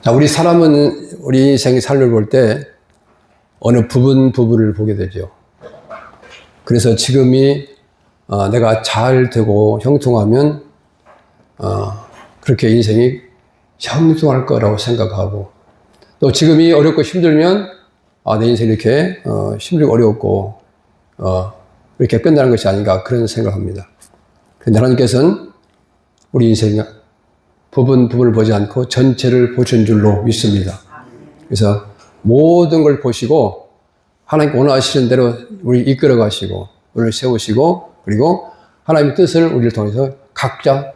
자, 우리 사람은 우리 인생의 삶을 볼 때 어느 부분을 보게 되죠. 그래서 지금이 내가 잘 되고 형통하면 그렇게 인생이 형통할 거라고 생각하고, 또 지금이 어렵고 힘들면 내 인생이 이렇게 힘들고 어렵고 이렇게 끝나는 것이 아닌가, 그런 생각합니다. 그런데 하나님께서는 우리 인생의 부분을 보지 않고 전체를 보신 줄로 믿습니다. 그래서 모든 걸 보시고 하나님 원하시는 대로 우리를 이끌어 가시고 우리를 세우시고, 그리고 하나님의 뜻을 우리를 통해서 각자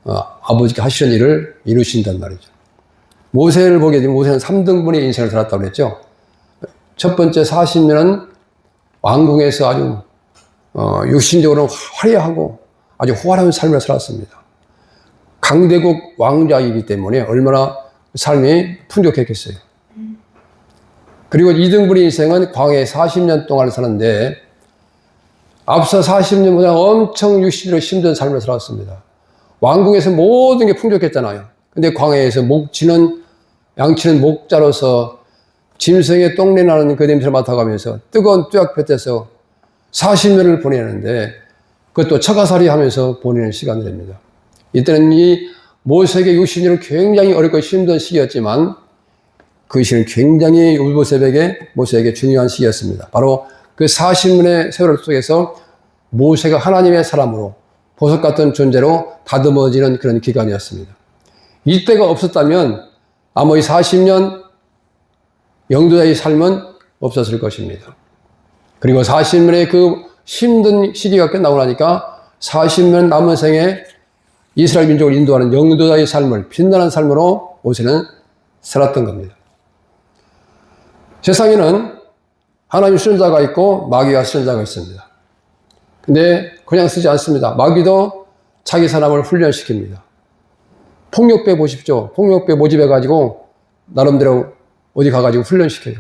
아버지가 하시는 일을 이루신단 말이죠. 모세를 보게 되면 모세는 3등분의 인생을 살았다고 그랬죠. 첫 번째 40년은 왕궁에서 아주 육신적으로 화려하고 아주 호화로운 삶을 살았습니다. 강대국 왕자이기 때문에 얼마나 삶이 풍족했겠어요. 그리고 2등분의 인생은 광야에 40년 동안 사는데 앞서 40년보다 엄청 육신으로 힘든 삶을 살았습니다. 왕궁에서 모든 게 풍족했잖아요. 근데 광야에서 양치는 목자로서 짐승의 똥내 나는 그 냄새를 맡아가면서 뜨거운 뙤약볕에서 40년을 보내는데, 그것도 처가살이 하면서 보내는 시간들입니다. 이때는 이 모세에게 육신으로 굉장히 어렵고 힘든 시기였지만 그 시기는 굉장히 모세에게 중요한 시기였습니다. 바로 그 40년의 세월 속에서 모세가 하나님의 사람으로 보석 같은 존재로 다듬어지는 그런 기간이었습니다. 이때가 없었다면 아마 이 40년 영도자의 삶은 없었을 것입니다. 그리고 40년의 그 힘든 시기가 끝나고 나니까 40년 남은 생에 이스라엘 민족을 인도하는 영도자의 삶을, 빛나는 삶으로 모세는 살았던 겁니다. 세상에는 하나님 쓰는 자가 있고 마귀가 쓰는 자가 있습니다. 근데 그냥 쓰지 않습니다. 마귀도 자기 사람을 훈련시킵니다. 폭력배 보십시오. 폭력배 모집해가지고 나름대로 어디 가가지고 훈련시켜요.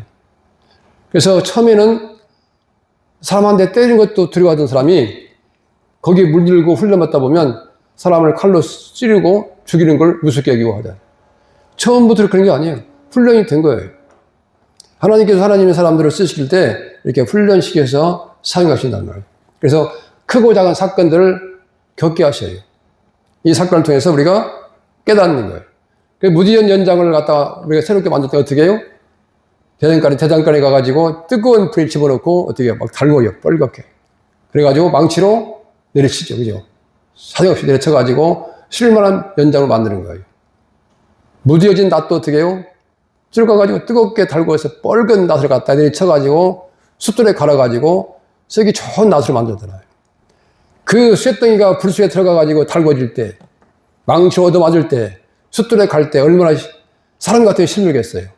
그래서 처음에는 사람한테 때리는 것도 두려워하던 사람이 거기에 물들고 훈련받다 보면 사람을 칼로 찌르고 죽이는 걸 우습게 여기고 하잖아요. 처음부터 그런 게 아니에요. 훈련이 된 거예요. 하나님께서 하나님의 사람들을 쓰실 때 이렇게 훈련시켜서 사용하신단 말이에요. 그래서 크고 작은 사건들을 겪게 하셔요. 이 사건을 통해서 우리가 깨닫는 거예요. 그 무디언 연장을 갖다가 우리가 새롭게 만들 때 어떻게 해요? 대장간에 가가지고 뜨거운 불에 집어넣고 어떻게 해요? 막 달궈요. 뻘겋게. 그래가지고 망치로 내리치죠. 그죠? 사정없이 내려쳐가지고 쓸만한 연장을 만드는 거예요. 무디어진 낫도 어떻게 해요? 찔러가지고 뜨겁게 달궈서 뻘건 낫을 갖다 내리쳐가지고 숫돌에 갈아가지고 쓰기 좋은 낫을 만들잖아요. 그 쇳덩이가 불 속에 들어가가지고 달궈질 때, 망치 얻어맞을 때, 숫돌에 갈 때 얼마나 사람 같은 게 힘들겠어요.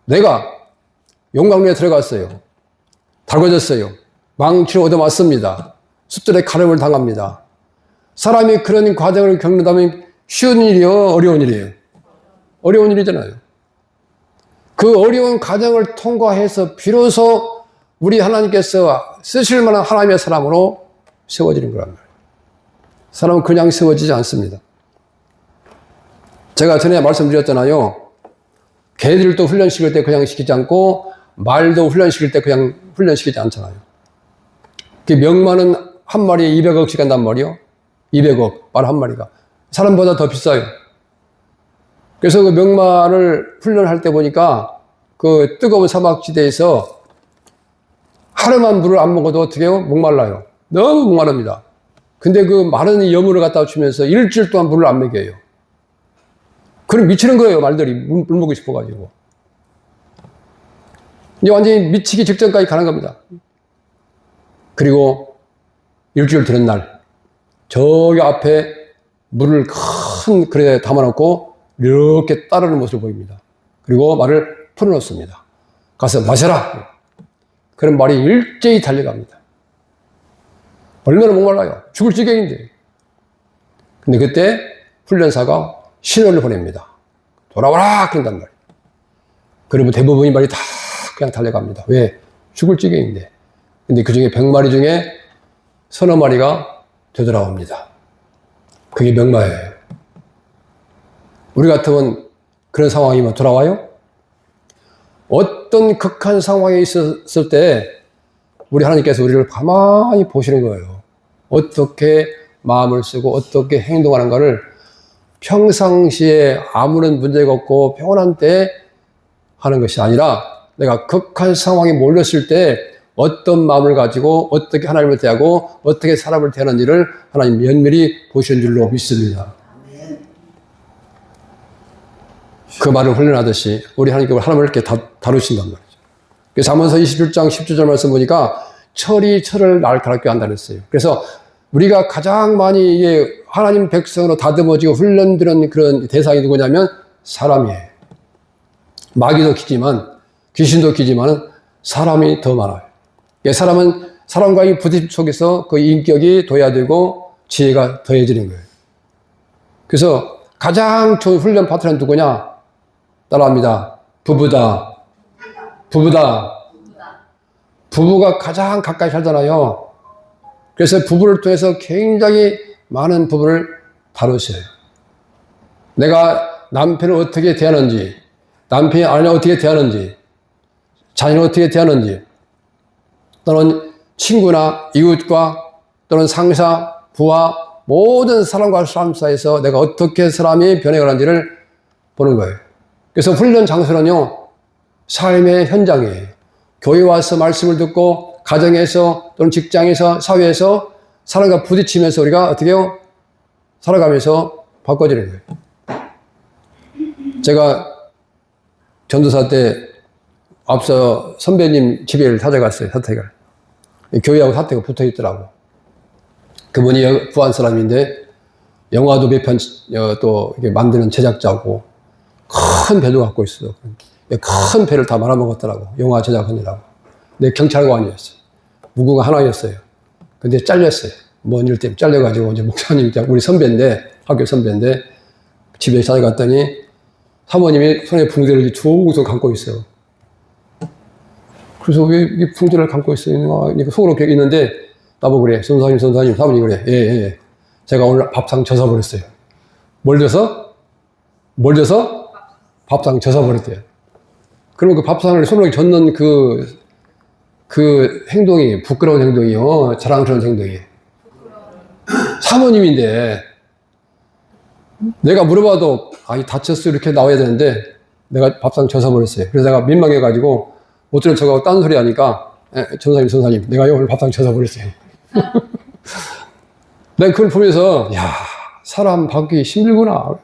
내가 용광로에 들어갔어요. 달궈졌어요. 망치를 얻어맞습니다. 숫돌에 가름을 당합니다. 사람이 그런 과정을 겪는다면 쉬운 일이요? 어려운 일이에요? 어려운 일이잖아요. 그 어려운 과정을 통과해서 비로소 우리 하나님께서 쓰실 만한 하나님의 사람으로 세워지는 거란 말이에요. 사람은 그냥 세워지지 않습니다. 제가 전에 말씀드렸잖아요. 개들도 훈련시킬 때 그냥 시키지 않고 말도 훈련시킬 때 그냥 훈련시키지 않잖아요. 그 명마는 한 마리에 200억씩 한단 말이요. 200억, 말 한 마리가. 사람보다 더 비싸요. 그래서 그 명마를 훈련할 때 보니까 그 뜨거운 사막지대에서 하루만 물을 안 먹어도 어떻게 해요? 목말라요. 너무 목마릅니다. 근데 그 마른 여물을 갖다 주면서 일주일 동안 물을 안 먹여요. 그럼 미치는 거예요, 말들이. 물 먹고 싶어가지고. 이제 완전히 미치기 직전까지 가는 겁니다. 그리고 일주일 되는 날, 저기 앞에 물을 큰 그릇에 담아놓고 이렇게 따르는 모습을 보입니다. 그리고 말을 풀어놓습니다. 가서 마셔라. 그런 말이 일제히 달려갑니다. 얼마나 목말라요. 죽을 지경인데. 근데 그때 훈련사가 신호를 보냅니다. 돌아와라! 그런단 말이에요. 그러면 대부분의 말이 다 그냥 달려갑니다. 왜? 죽을 지경인데. 근데 그 중에 100마리 중에 서너 마리가 되돌아옵니다. 그게 명마예요. 우리 같으면 그런 상황이면 돌아와요? 어떤 극한 상황에 있었을 때 우리 하나님께서 우리를 가만히 보시는 거예요. 어떻게 마음을 쓰고 어떻게 행동하는가를 평상시에 아무런 문제가 없고 평온한 때 하는 것이 아니라 내가 극한 상황에 몰렸을 때 어떤 마음을 가지고 어떻게 하나님을 대하고 어떻게 사람을 대하는지를 하나님 면밀히 보시는 줄로 믿습니다. 그 말을 훈련하듯이 우리 하나님께서 하나님을 이렇게 다루신단 말이죠. 그래서 잠언서 27장 10절 말씀 보니까 철이 철을 날카롭게 한다 그랬어요. 그래서 우리가 가장 많이 이게 하나님 백성으로 다듬어지고 훈련되는 그런 대상이 누구냐면 사람이에요. 마귀도 기지만 귀신도 기지만 사람이 더 많아요. 사람은 사람과의 부딪힘 속에서 그 인격이 둬야되고 지혜가 더해지는 거예요. 그래서 가장 좋은 훈련 파트너는 누구냐? 따라합니다. 부부다. 부부가 가장 가까이 살잖아요. 그래서 부부를 통해서 굉장히 많은 부분을 다루셔요. 내가 남편을 어떻게 대하는지, 남편이 아내를 어떻게 대하는지, 자녀를 어떻게 대하는지, 또는 친구나 이웃과 또는 상사, 부하, 모든 사람과 사람 사이에서 내가 어떻게 사람이 변해가는지를 보는 거예요. 그래서 훈련 장소는요, 삶의 현장이에요. 교회 와서 말씀을 듣고 가정에서 또는 직장에서 사회에서 사람과 부딪히면서 우리가 어떻게 해요? 살아가면서 바꿔지는 거예요. 제가 전도사 때 앞서 선배님 집에 찾아갔어요. 사택을. 교회하고 사택이 붙어 있더라고. 그분이 부한 사람인데 영화도 몇 편 또 이렇게 만드는 제작자고 큰 배도 갖고 있어. 큰 배를 다 말아먹었더라고. 영화 제작하느라고. 근데 경찰관이었어요. 무구가 하나였어요. 근데 잘렸어요. 뭔 일 때문에 잘려가지고 이제 목사님, 우리 선배인데, 학교 선배인데, 집에 찾아갔더니 사모님이 손에 붕대를 툭툭 감고 있어요. 그래서 왜 이 붕대를 감고 있어요? 속으로 이렇게 있는데, 나보고 그래. 선사님, 사모님 그래. 예. 제가 오늘 밥상 젖어버렸어요. 뭘 져서? 밥상 젖어버렸대요. 그러면 그 밥상을 손으로 젓는 그 행동이 부끄러운 행동이요. 자랑스러운 행동이에요. 사모님인데, 내가 물어봐도, 다쳤어. 이렇게 나와야 되는데, 내가 밥상 젖어버렸어요. 그래서 내가 민망해가지고, 못 들은 척하고 딴 소리 하니까, 전사님, 내가 오늘 밥상 젖어버렸어요. 내가 그걸 보면서, 사람 바뀌기 힘들구나.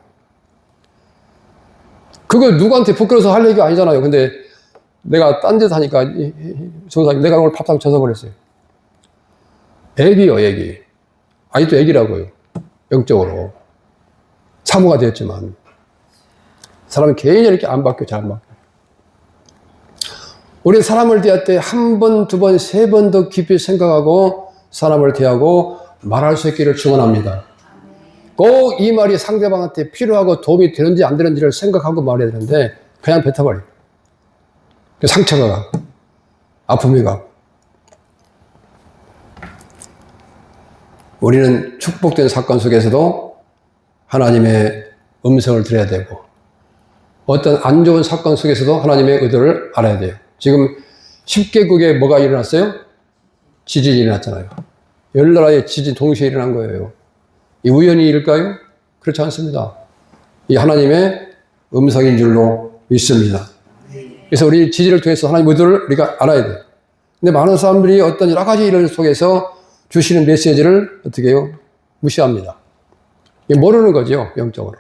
그걸 누구한테 부끄러워서 할 얘기가 아니잖아요. 근데 내가 딴 데서 하니까, 전사님, 내가 오늘 밥상 젖어버렸어요. 애기요, 애기. 아직도 애기라고요. 영적으로. 사모가 되었지만. 사람이 괜히 이렇게 안 바뀌어, 잘 안 바뀌어. 우리 사람을 대할 때 한 번, 두 번, 세 번 더 깊이 생각하고 사람을 대하고 말할 수 있기를 축원합니다. 꼭 이 말이 상대방한테 필요하고 도움이 되는지 안 되는지를 생각하고 말해야 되는데 그냥 뱉어버려. 상처가 가고 아픔이 가고. 우리는 축복된 사건 속에서도 하나님의 음성을 들어야 되고 어떤 안 좋은 사건 속에서도 하나님의 의도를 알아야 돼요. 지금 10개국에 뭐가 일어났어요? 지진이 일어났잖아요. 10나라의 지진 동시에 일어난 거예요. 이 우연히 일까요? 그렇지 않습니다. 이 하나님의 음성인 줄로 믿습니다. 그래서 우리 지지를 통해서 하나님의 의도를 우리가 알아야 돼요. 근데 많은 사람들이 어떤 여러 가지 일 속에서 주시는 메시지를 어떻게 해요? 무시합니다. 모르는 거죠, 영적으로.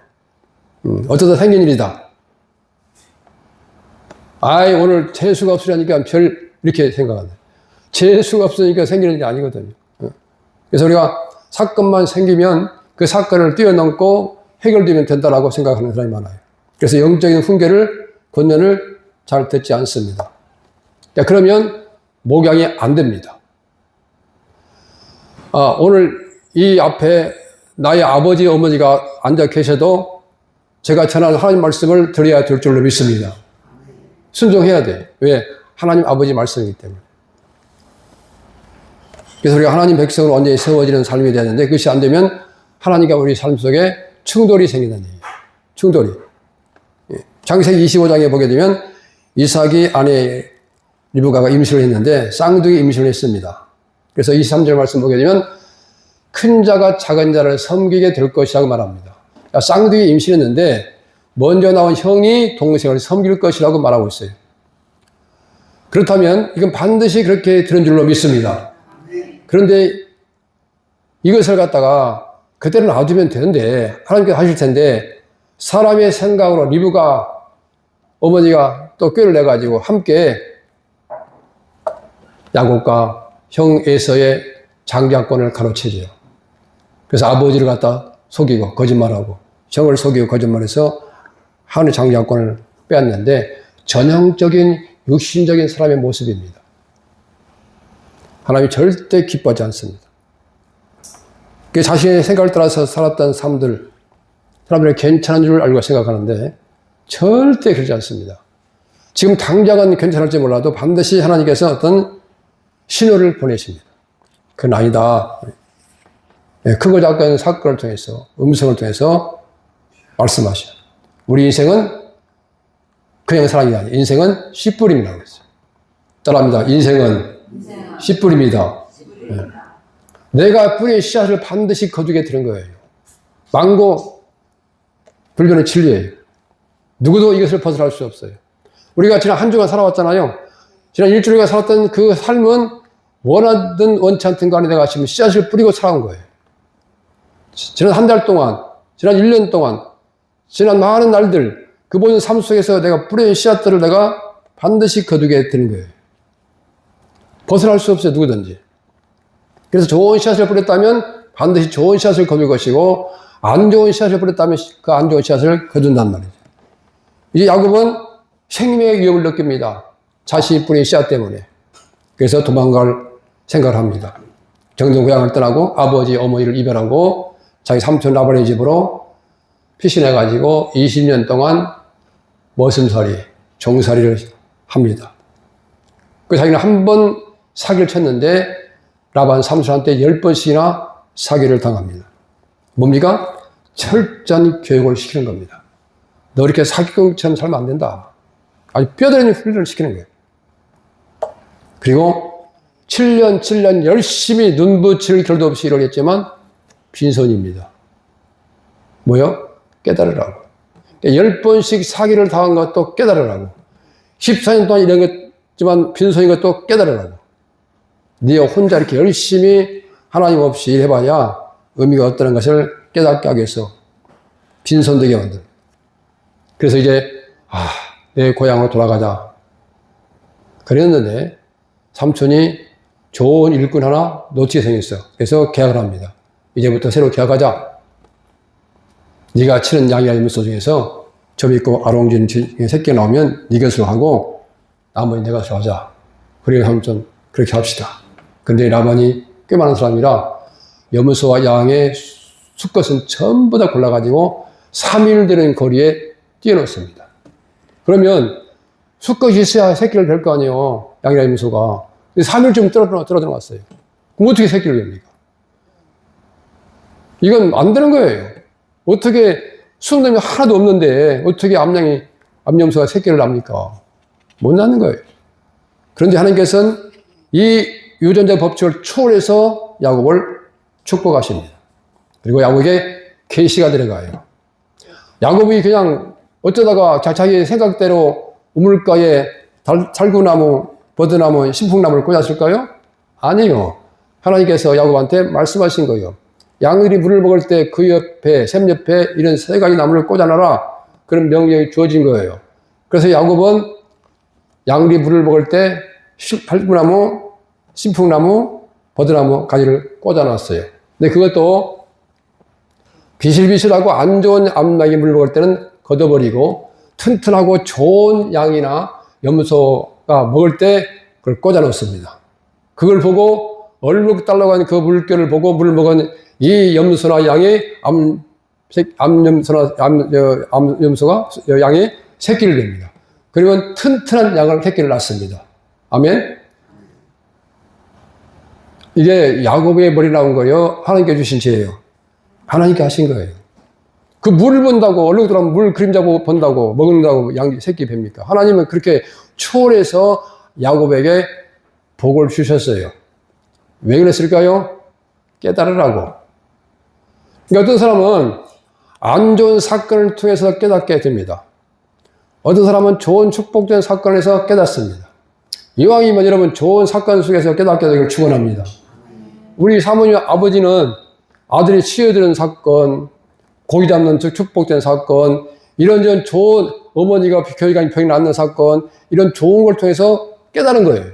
어쩌다 생긴 일이다. 오늘 재수가 없으려니까 이렇게 생각한다. 재수가 없으니까 생기는 일이 아니거든요. 그래서 우리가 사건만 생기면 그 사건을 뛰어넘고 해결되면 된다라고 생각하는 사람이 많아요. 그래서 영적인 훈계를, 권면을 잘 듣지 않습니다. 그러면 목양이 안 됩니다. 오늘 이 앞에 나의 아버지, 어머니가 앉아 계셔도 제가 전하는 하나님 말씀을 드려야 될 줄로 믿습니다. 순종해야 돼. 왜? 하나님 아버지 말씀이기 때문에. 그래서 우리가 하나님 백성으로 완전히 세워지는 삶이 되는데 그것이 안 되면 하나님과 우리 삶 속에 충돌이 생기는 얘기예요. 충돌이. 창세기 25장에 보게 되면 이삭이 아내 리브가가 임신을 했는데 쌍둥이 임신을 했습니다. 그래서 23절 말씀 보게 되면 큰 자가 작은 자를 섬기게 될 것이라고 말합니다. 쌍둥이 임신했는데 먼저 나온 형이 동생을 섬길 것이라고 말하고 있어요. 그렇다면 이건 반드시 그렇게 되는 줄로 믿습니다. 그런데 이것을 갖다가 그대로 놔두면 되는데 하나님께서 하실 텐데 사람의 생각으로 리브가 어머니가 또 꾀를 내가지고 함께 야곱과 형 에서의 장자권을 가로채죠. 그래서 아버지를 갖다 속이고 거짓말하고 형을 속이고 거짓말해서 하나의 장자권을 빼앗는데 전형적인 육신적인 사람의 모습입니다. 하나님이 절대 기뻐하지 않습니다. 자신의 생각을 따라서 살았던 사람들이 괜찮은 줄 알고 생각하는데 절대 그렇지 않습니다. 지금 당장은 괜찮을지 몰라도 반드시 하나님께서 어떤 신호를 보내십니다. 그건 아니다. 크고 작은 사건을 통해서 음성을 통해서 말씀하셔요. 우리 인생은 그냥 사람이 아니에요. 인생은 씨뿌림이라고 했어요. 따라합니다. 인생은 씨뿌림이다. 내가 뿌린 씨앗을 반드시 거두게 되는 거예요. 망고, 불변의 진리예요. 누구도 이것을 벗어날 수 없어요. 우리가 지난 한 주간 살아왔잖아요. 지난 일주일간 살았던 그 삶은 원하든 원치 않든 간에 내가 지금 씨앗을 뿌리고 살아온 거예요. 지난 한 달 동안, 지난 1년 동안, 지난 많은 날들, 그 모든 삶 속에서 내가 뿌린 씨앗들을 내가 반드시 거두게 되는 거예요. 벗어날 수 없어요, 누구든지. 그래서 좋은 씨앗을 뿌렸다면 반드시 좋은 씨앗을 거둘 것이고, 안 좋은 씨앗을 뿌렸다면 그 안 좋은 씨앗을 거둔단 말이죠. 이제 야곱은 생명의 위협을 느낍니다. 자신이 뿌린 씨앗 때문에. 그래서 도망갈 생각을 합니다. 정든 고향을 떠나고 아버지, 어머니를 이별하고 자기 삼촌 라반의 집으로 피신해가지고 20년 동안 머슴살이, 종살이를 합니다. 그 자기는 한 번 사기를 쳤는데 라반 삼촌한테 10번씩이나 사기를 당합니다. 뭡니까? 철저한 교육을 시키는 겁니다. 너 이렇게 사기꾼처럼 살면 안 된다. 아주 뼈대는 훈련을 시키는 거예요. 그리고 7년 열심히 눈붙일 겨를도 없이 일을 했지만 빈손입니다. 뭐요? 깨달으라고. 10번씩 사기를 당한 것도 깨달으라고. 14년 동안 일했지만 빈손인 것도 깨달으라고. 네 혼자 이렇게 열심히 하나님 없이 일해봐야 의미가 없다는 것을 깨닫게 하기 위해서 빈손되게 만든. 그래서 이제 내 고향으로 돌아가자. 그랬는데 삼촌이 좋은 일꾼 하나 놓치게 생겼어. 그래서 계약을 합니다. 이제부터 새로 계약하자. 네가 치는 양이나 염소 중에서 점 있고 아롱진 새끼가 나오면 네 것으로 하고 나머지 내 것으로 하자. 그리고 삼촌 그렇게 합시다. 그런데 라반이 꽤 많은 사람이라 염소와 양의 수컷은 전부 다 골라가지고 3일 되는 거리에 띄워놓습니다. 그러면 수컷이 있어야 새끼를 뵐 거 아니에요. 양이나 염소가. 3일쯤 떨어져나왔어요. 그럼 어떻게 새끼를 뵙니까? 이건 안 되는 거예요. 어떻게 수능점이 하나도 없는데 어떻게 암염소가 새끼를 낳습니까? 못 낳는 거예요. 그런데 하나님께서는 이 유전자 법칙을 초월해서 야곱을 축복하십니다. 그리고 야곱에게 계시가 들어가요. 야곱이 그냥 어쩌다가 자기 생각대로 우물가에 살구나무, 버드나무, 신풍나무를 꽂았을까요? 아니요. 하나님께서 야곱한테 말씀하신 거예요. 양들이 물을 먹을 때 그 옆에, 샘 옆에 이런 세 가지 나무를 꽂아놔라. 그런 명령이 주어진 거예요. 그래서 야곱은 양들이 물을 먹을 때 살구나무, 신풍나무, 버드나무 가지를 꽂아놨어요. 근데 그것도 비실비실하고 안 좋은 암나기 물을 먹을 때는 걷어버리고 튼튼하고 좋은 양이나 염소가 먹을 때 그걸 꽂아 놓습니다. 그걸 보고 얼룩 달라가는 그 물결을 보고 물을 먹은 이 염소나 양이 암염소가 양이 새끼를 냅니다. 그러면 튼튼한 양을 새끼를 낳습니다. 아멘. 이게 야곱의 머리 나온 거예요? 하나님께 주신 죄예요? 하나님께 하신 거예요. 그 물을 본다고, 얼룩 들어가면 물 그림자 본다고, 먹는다고 양, 새끼 뱀니까? 하나님은 그렇게 초월해서 야곱에게 복을 주셨어요. 왜 그랬을까요? 깨달으라고. 그러니까 어떤 사람은 안 좋은 사건을 통해서 깨닫게 됩니다. 어떤 사람은 좋은 축복된 사건에서 깨닫습니다. 이왕이면 여러분 좋은 사건 속에서 깨닫게 되기를 축원합니다. 우리 사모님 아버지는 아들이 치유되는 사건, 고기 잡는 축복된 사건, 이런 좋은 어머니가 교회가 병이 낫는 사건, 이런 좋은 걸 통해서 깨달은 거예요.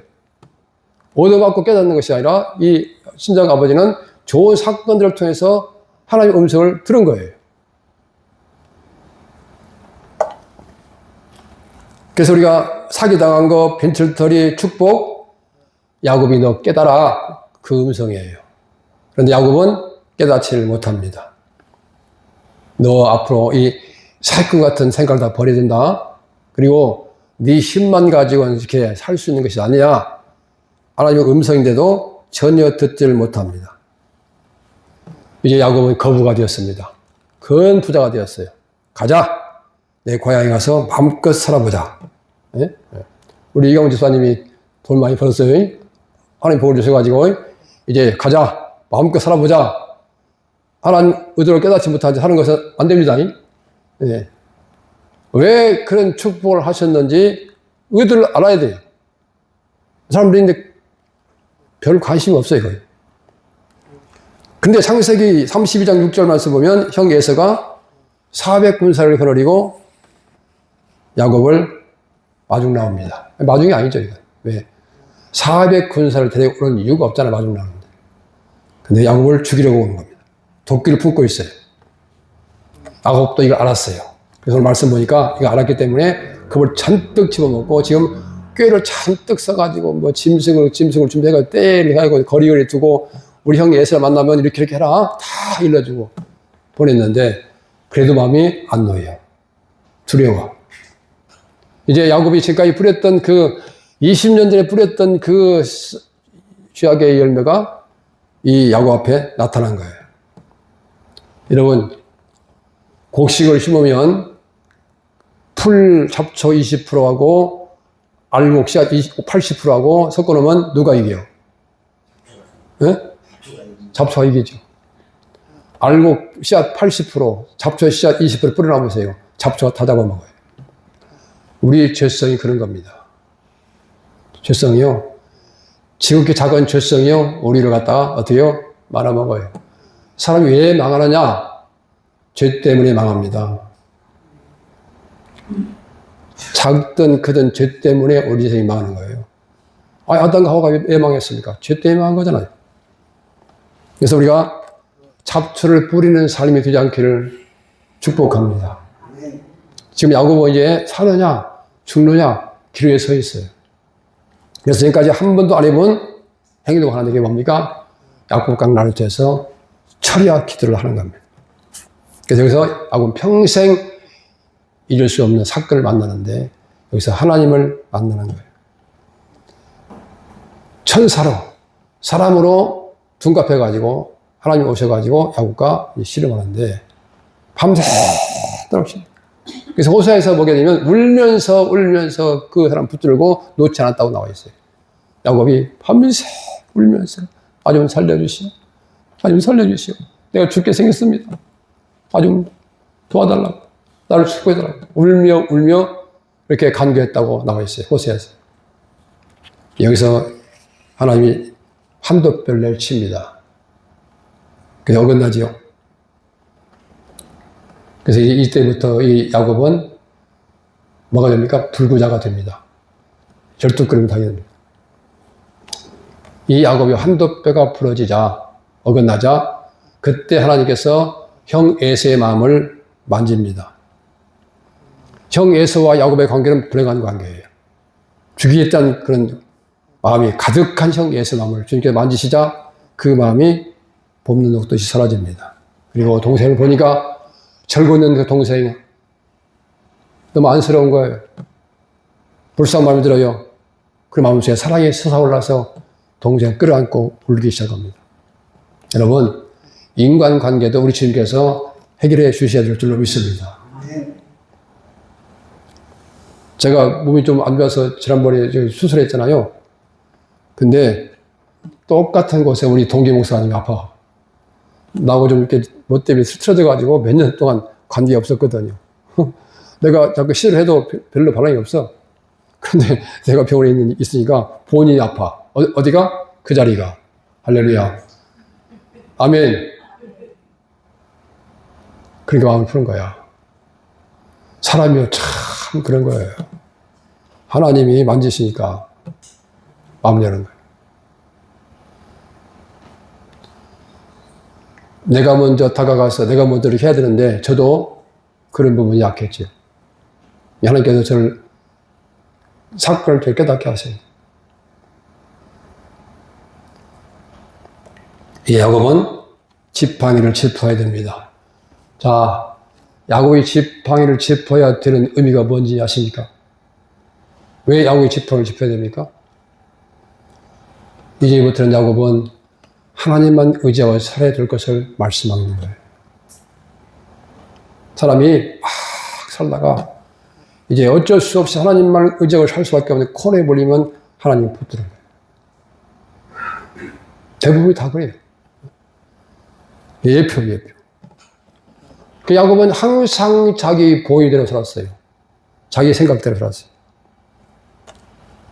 얻어갖고 깨닫는 것이 아니라 이 친정 아버지는 좋은 사건들을 통해서 하나님의 음성을 들은 거예요. 그래서 우리가 사기당한 거, 벤틀터리, 축복, 야곱이 너 깨달아, 그 음성이에요. 그런데 야곱은 깨닫지를 못합니다. 너 앞으로 이 살것 같은 생각을 다 버려야 된다. 그리고 네 힘만 가지고는 이렇게 살 수 있는 것이 아니야. 하나님의 음성인데도 전혀 듣지를 못합니다. 이제 야곱은 거부가 되었습니다. 큰 부자가 되었어요. 가자. 내 고향에 가서 마음껏 살아보자. 네? 우리 이강훈 집사님이 돈 많이 벌었어요. 하나님 복을 주셔가지고 이제 가자. 마음껏 살아보자. 하나님 의도를 깨닫지 못하지 하는 것은 안 됩니다. 네. 왜 그런 축복을 하셨는지 의도를 알아야 돼요. 사람들이 근데 별 관심이 없어요. 거의. 근데 창세기 32장 6절 말씀 보면 형 에서가 400군사를 거느리고 야곱을 마중 나옵니다. 마중이 아니죠. 이건. 왜? 400군사를 데리고 오는 이유가 없잖아요. 마중 나오는데. 근데 야곱을 죽이려고 오는 겁니다. 도끼를 품고 있어요. 야곱도 이걸 알았어요. 그래서 오늘 말씀 보니까 이거 알았기 때문에 그걸 잔뜩 집어먹고 지금 꾀를 잔뜩 써가지고 뭐 짐승을 준비해가지고 떼를 해가지고 거리거리 두고 우리 형 에서를 만나면 이렇게 해라 다 일러주고 보냈는데 그래도 마음이 안 놓여요. 두려워. 이제 야곱이 지금까지 뿌렸던 그 20년 전에 뿌렸던 그 죄악의 열매가 이 야곱 앞에 나타난 거예요. 여러분 곡식을 심으면 풀 잡초 20%하고 알곡 씨앗 80%하고 섞어놓으면 누가 이겨요? 네? 잡초가 이기죠. 알곡 씨앗 80%, 잡초 씨앗 20% 뿌려놔보세요. 잡초가 다 잡아먹어요. 우리의 죄성이 그런 겁니다. 죄성이요. 지극히 작은 죄성이요. 우리를 갖다가 어떻게요? 말아먹어요. 사람이 왜 망하느냐? 죄 때문에 망합니다. 작든 크든 죄 때문에 우리 인생이 망하는 거예요. 아담과 하와가 왜 망했습니까? 죄 때문에 망한 거잖아요. 그래서 우리가 잡초를 뿌리는 삶이 되지 않기를 축복합니다. 지금 야곱은 이제 사느냐 죽느냐 기로에 서 있어요. 그래서 지금까지 한 번도 안 해본 행동 하나 되게 뭡니까? 야곱강 나루터에서 철야 기도를 하는 겁니다. 그래서 여기서 야곱은 평생 잊을 수 없는 사건을 만나는데 여기서 하나님을 만나는 거예요. 천사로 사람으로 둔갑해가지고 하나님 오셔가지고 야곱과 씨름하는데 밤새도록 그래서 호세아에서 보게 되면 울면서 그 사람 붙들고 놓지 않았다고 나와 있어요. 야곱이 밤새 울면서 좀 살려주시오. 좀 살려주시오. 내가 죽게 생겼습니다. 좀 도와달라고. 나를 축복해달라고. 울며 이렇게 간구했다고 나와 있어요. 호세아에서. 여기서 하나님이 한돛별을 칩니다. 그게 어긋나지요. 그래서 이때부터 이 야곱은 뭐가 됩니까? 불구자가 됩니다. 절뚝거림을 당하게 됩니다. 이 야곱이 한돛뼈가 부러지자 어긋나자 그때 하나님께서 형 에서의 마음을 만집니다. 형 에서와 야곱의 관계는 불행한 관계예요. 죽이겠다는 그런 마음이 가득한 형 에서의 마음을 주님께서 만지시자 그 마음이 봄눈 녹듯이 사라집니다. 그리고 동생을 보니까 절고 있는 그 동생이 너무 안쓰러운 거예요. 불쌍한 마음이 들어요. 그 마음속에 사랑이 솟아올라서 동생을 끌어안고 울기 시작합니다. 여러분, 인간관계도 우리 주님께서 해결해 주셔야 될 줄로 믿습니다. 제가 몸이 좀 안 좋아서 지난번에 수술했잖아요. 근데 똑같은 곳에 우리 동기 목사님이 아파. 나하고 좀 이렇게 뭐 때문에 틀어져가지고 몇 년 동안 관계 없었거든요. 내가 자꾸 시도를 해도 별로 반응이 없어. 그런데 내가 병원에 있으니까 본인이 아파. 어디가? 그 자리가. 할렐루야. 아멘. 그러니까 마음을 푸는 거야. 사람이 참 그런 거예요. 하나님이 만지시니까 마음 여는 거예요. 내가 먼저 다가가서 내가 먼저 이렇게 해야 되는데 저도 그런 부분이 약했죠. 하나님께서 저를 사건을 깨닫게 하세요. 이 야곱은 지팡이를 짚어야 됩니다. 자, 야곱이 지팡이를 짚어야 되는 의미가 뭔지 아십니까? 왜 야곱이 지팡이를 짚어야 됩니까? 이제부터는 야곱은 하나님만 의지하고 살아야 될 것을 말씀하는 거예요. 사람이 막 살다가 이제 어쩔 수 없이 하나님만 의지하고 살 수밖에 없는 코너에 몰리면 하나님을 붙드는 거예요. 대부분이 다 그래요. 예표. 그 야곱은 항상 자기 본의대로 살았어요. 자기 생각대로 살았어요.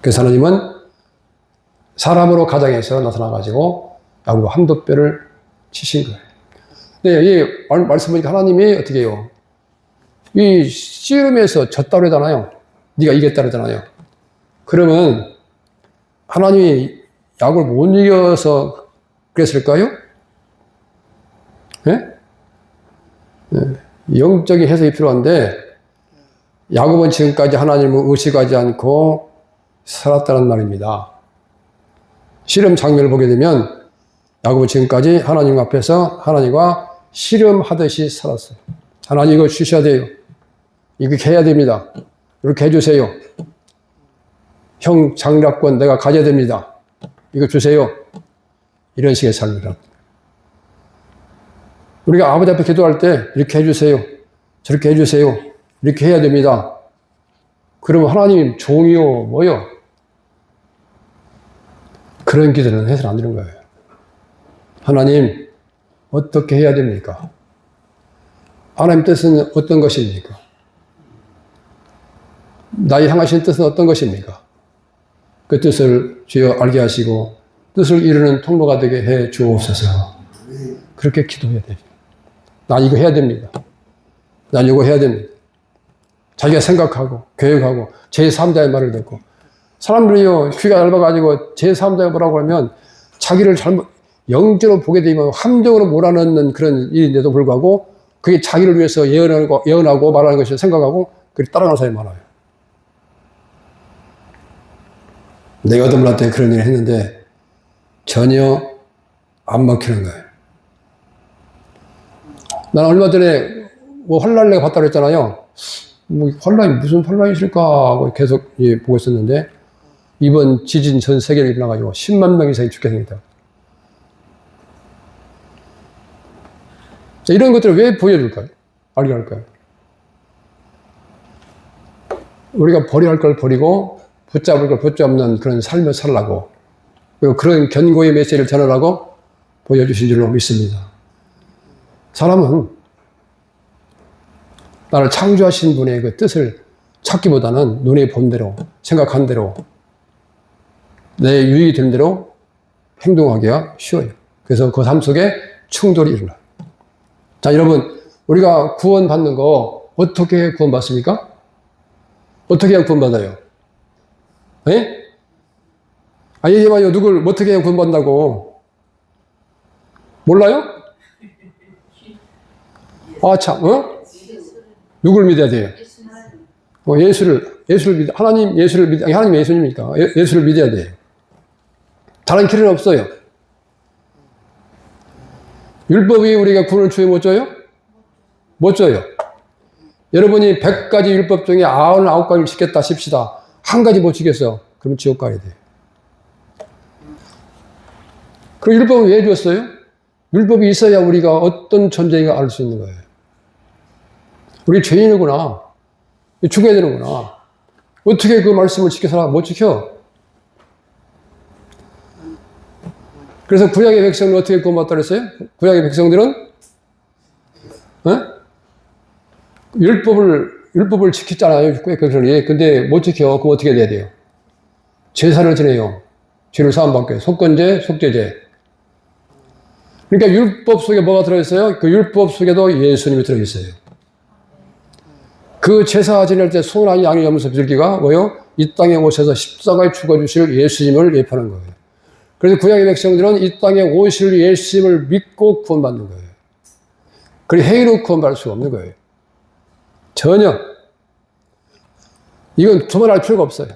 그래서 하나님은 사람으로 가정에서 나타나가지고 야곱의 한두 뼈를 치신 거예요. 네, 이 말씀 보니까 하나님이 어떻게 해요? 이 씨름에서 졌다 그러잖아요. 네가 이겼다 그러잖아요. 그러면 하나님이 야곱을 못 이겨서 그랬을까요? 네? 네. 영적인 해석이 필요한데 야곱은 지금까지 하나님을 의식하지 않고 살았다는 말입니다. 씨름 장면을 보게 되면 야곱은 지금까지 하나님 앞에서 하나님과 씨름하듯이 살았어요. 하나님 이거 주셔야 돼요. 이렇게 해야 됩니다. 이렇게 해주세요. 형 장락권 내가 가져야 됩니다. 이거 주세요. 이런 식의 삶이다. 우리가 아버지 앞에 기도할 때 이렇게 해주세요. 저렇게 해주세요. 이렇게 해야 됩니다. 그러면 하나님 종이요 뭐요? 그런 기도는 해서는 안 되는 거예요. 하나님 어떻게 해야 됩니까? 하나님 뜻은 어떤 것입니까? 나의 향하신 뜻은 어떤 것입니까? 그 뜻을 주여 알게 하시고 뜻을 이루는 통로가 되게 해 주옵소서. 그렇게 기도해야 돼요. 난 이거 해야 됩니다. 난 이거 해야 됩니다. 자기가 생각하고 계획하고 제3자의 말을 듣고 사람들이요 귀가 얇아가지고 제3자가 뭐라고 하면 자기를 잘못 영적으로 보게 되면 함정으로 몰아넣는 그런 일인데도 불구하고 그게 자기를 위해서 예언하고 말하는 것을 생각하고 그렇게 따라가는 사람이 많아요. 내가 어떤 때 그런 일을 했는데 전혀 안 먹히는 거예요. 난 얼마 전에 뭐 환란을 내가 봤다고 했잖아요. 뭐 환란이 무슨 환란이 있을까 하고 계속 보고 있었는데 이번 지진 전 세계로 일어나가지고 10만 명 이상이 죽게 생겼다. 자, 이런 것들을 왜 보여줄까요? 알게 할까요? 우리가 버려야 할 걸 버리고 붙잡을 걸 붙잡는 그런 삶을 살라고 그리고 그런 견고의 메시지를 전하라고 보여주신 줄로 믿습니다. 사람은 나를 창조하신 분의 그 뜻을 찾기보다는 눈에 본 대로 생각한 대로 내 유익이 된 대로 행동하기가 쉬워요. 그래서 그 삶 속에 충돌이 일어나요. 자, 여러분, 우리가 구원받는 거 어떻게 구원받습니까? 어떻게 해야 구원받아요? 예? 아, 얘기해봐요. 누굴 어떻게 해야 구원받는다고? 몰라요? 아, 참, 누굴 믿어야 돼요? 예수를 믿어. 하나님 예수를 믿어. 하나님 예수님이니까. 예수를 믿어야 돼요. 다른 길은 없어요. 율법이 우리가 구원을 주에 못 줘요? 못 줘요. 여러분이 100가지 율법 중에 99가지를 지켰다 칩시다. 한 가지 못 지켰어. 그럼 지옥 가야 돼요. 그 율법을 왜 줬어요? 율법이 있어야 우리가 어떤 존재인가 알 수 있는 거예요. 우리 죄인이구나. 죽어야 되는구나. 어떻게 그 말씀을 지켜 살아? 못 지켜. 그래서 구약의 백성은 어떻게 구원받았다 그랬어요? 구약의 백성들은 율법을 지켰잖아요. 구약의 백성이. 근데 못 지켜. 그럼 어떻게 돼야 돼요? 제사를 지내요. 죄를 사함받게. 속건제, 속죄제. 그러니까 율법 속에 뭐가 들어있어요? 그 율법 속에도 예수님이 들어있어요. 그 제사 지낼 때 소나 양의 염소 비둘기가 뭐요? 이 땅에 오셔서 십자가에 죽어주실 예수님을 예표하는 거예요. 그래서 구약의 백성들은 이 땅에 오실 예수님을 믿고 구원받는 거예요. 그리고 행위로 구원받을 수가 없는 거예요. 전혀. 이건 두말할 필요가 없어요.